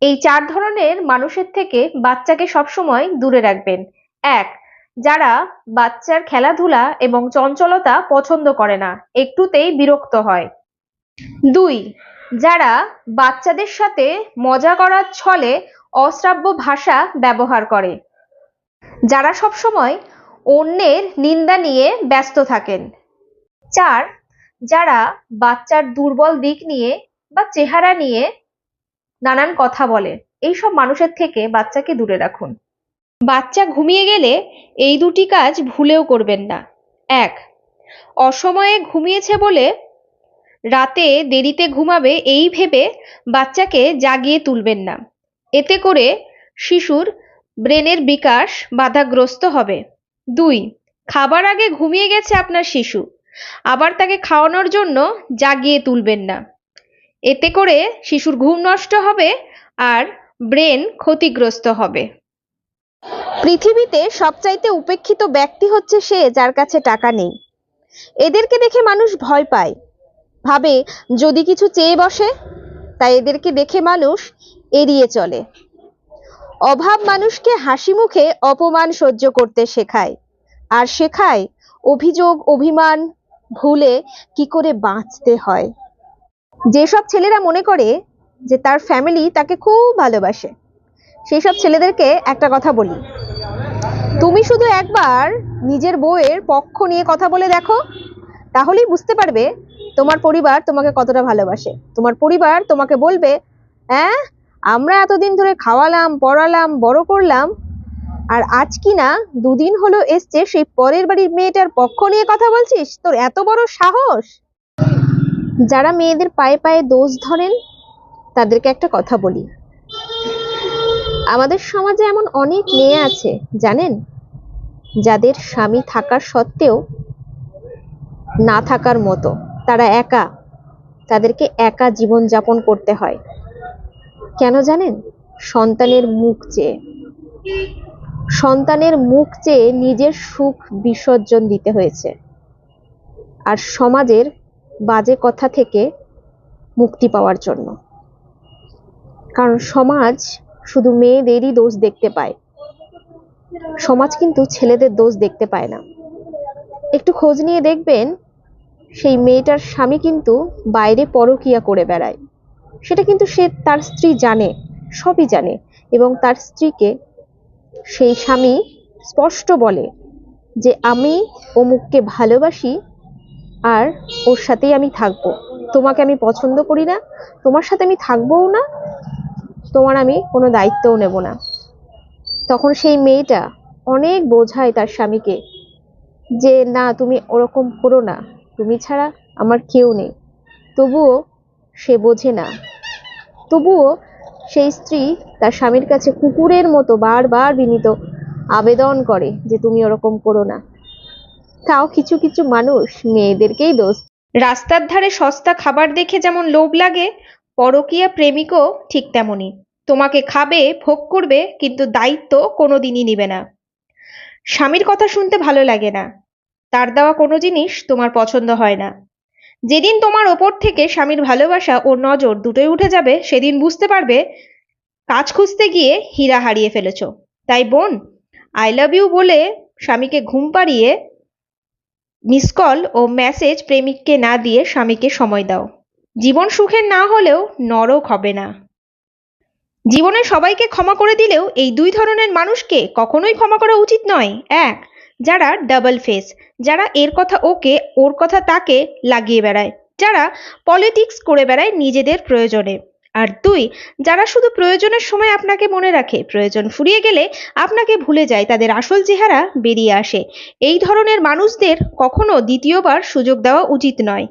এই ৪ ধরনের মানুষের থেকে বাচ্চাকে সবসময় দূরে রাখবেন। ১. যারা বাচ্চার খেলাধুলা এবং চঞ্চলতা পছন্দ করে না, একটুতেই বিরক্ত হয়। ২. যারা বাচ্চাদের সাথে মজা করার ছলে অশ্রাব্য ভাষা ব্যবহার করে, যারা সবসময় অন্যের নিন্দা নিয়ে ব্যস্ত থাকেন। ৪. যারা বাচ্চার দুর্বল দিক নিয়ে বা চেহারা নিয়ে নানান কথা বলে। এইসব মানুষের থেকে বাচ্চাকে দূরে রাখুন। বাচ্চা ঘুমিয়ে গেলে এই ২টি কাজ ভুলেও করবেন না। ১. অসময়ে ঘুমিয়েছে বলে রাতে দেরিতে ঘুমাবে এই ভেবে বাচ্চাকে জাগিয়ে তুলবেন না। এতে করে শিশুর ব্রেনের বিকাশ বাধাগ্রস্ত হবে। ২. খাবার আগে ঘুমিয়ে গেছে আপনার শিশু, আবার তাকে খাওয়ানোর জন্য জাগিয়ে তুলবেন না। এতে করে শিশুর ঘুম নষ্ট হবে আর ব্রেন ক্ষতিগ্রস্ত হবে। পৃথিবীতে সবচাইতে উপেক্ষিত ব্যক্তি হচ্ছে সে যার কাছে টাকা নেই। এদেরকে দেখে মানুষ ভয় পায়, ভাবে যদি কিছু চেয়ে বসে, তাই এদেরকে দেখে মানুষ এড়িয়ে চলে। অভাব মানুষকে হাসি মুখে অপমান সহ্য করতে শেখায়, আর শেখায় অভিযোগ অভিমান ভুলে কি করে বাঁচতে হয়। যেসব ছেলেরা মনে করে যে তার ফ্যামিলি তাকে খুব ভালোবাসে, সেই সব ছেলেদেরকে একটা কথা বলি, তুমি শুধু একবার নিজের বউয়ের পক্ষ নিয়ে কথা বলে দেখো, তাহলেই বুঝতে পারবে তোমার পরিবার তোমাকে কতটা ভালোবাসে। তোমার পরিবার তোমাকে বলবে, হ্যাঁ আমরা এতদিন ধরে খাওয়ালাম পড়ালাম বড় করলাম, আর আজ কি না ২ দিন হলো এসছে সেই পরের বাড়ির মেয়েটার পক্ষ নিয়ে কথা বলছিস, তোর এত বড় সাহস। যারা মেয়েদের পায়ে পায়ে দোষ ধরেন তাদেরকে একটা কথা বলি, আমাদের সমাজে এমন অনেক মেয়ে আছে জানেন, যাদের স্বামী থাকার সত্ত্বেও না থাকার মতো, তারা একা, তাদেরকে একা জীবন যাপন করতে হয়। কেন জানেন? সন্তানের মুখ চেয়ে। সন্তানের মুখ চেয়ে নিজের সুখ বিসর্জন দিতে হয়েছে, আর সমাজের বাজে কথা থেকে মুক্তি পাওয়ার জন্য। কারণ সমাজ শুধু মেয়েদেরই দোষ দেখতে পায়, সমাজ কিন্তু ছেলেদের দোষ দেখতে পায় না। একটু খোঁজ নিয়ে দেখবেন, সেই মেয়েটার স্বামী কিন্তু বাইরে পরকীয়া করে বেড়ায়, সেটা কিন্তু সে তার স্ত্রী জানে, সবই জানে, এবং তার স্ত্রীকে সেই স্বামী স্পষ্ট বলে যে আমি অমুককে ভালোবাসি আর ওর সাথেই আমি থাকবো, তোমাকে আমি পছন্দ করি না, তোমার সাথে আমি থাকবোও না, তোমার আমি কোনো দায়িত্বও নেব না। তখন সেই মেয়েটা অনেক বোঝায় তার স্বামীকে যে না তুমি ওরকম করো না, তুমি ছাড়া আমার কেউ নেই। তবুও সে বোঝে না, তবুও সেই স্ত্রী তার স্বামীর কাছে কুকুরের মতো বারবার বিনীত আবেদন করে যে তুমি ওরকম করো না। তাও কিছু কিছু মানুষ মেয়েদেরকেই দোষ। রাস্তার ধারে সস্তা খাবার দেখে যেমন লোভ লাগে, পরকীয়া প্রেমিকও ঠিক তেমনই। তোমাকে খাবে ভোগ করবে, কিন্তু দায়িত্ব কোনোদিনই নিবে না। স্বামীর কথা শুনতে ভালো লাগে না, তার দেওয়া কোনো জিনিস তোমার পছন্দ হয় না। যেদিন তোমার ওপর থেকে স্বামীর ভালোবাসা ও নজর দুটোই উঠে যাবে, সেদিন বুঝতে পারবে কাজ খুঁজতে গিয়ে হীরা হারিয়ে ফেলেছ। তাই বোন, আই লাভ ইউ বলে স্বামীকে ঘুম পাড়িয়ে মিস কল ও মেসেজ প্রেমিককে না দিয়ে স্বামীকে সময় দাও। জীবন সুখের না হলেও নরক হবে না। জীবনে সবাইকে ক্ষমা করে দিলেও এই ২ ধরনের মানুষকে কখনোই ক্ষমা করা উচিত নয়। ১. যারা ডাবল ফেস, যারা এর কথা ওকে ওর কথা তাকে লাগিয়ে বেড়ায়, যারা পলিটিক্স করে বেড়ায় নিজেদের প্রয়োজনে। আর ২. যারা শুধু প্রয়োজনের সময় আপনাকে মনে রাখে, প্রয়োজন ফুরিয়ে গেলে আপনাকে ভুলে যায়, তাদের আসল চেহারা বেরিয়ে আসে। এই ধরনের মানুষদের কখনো দ্বিতীয়বার সুযোগ দেওয়া উচিত নয়।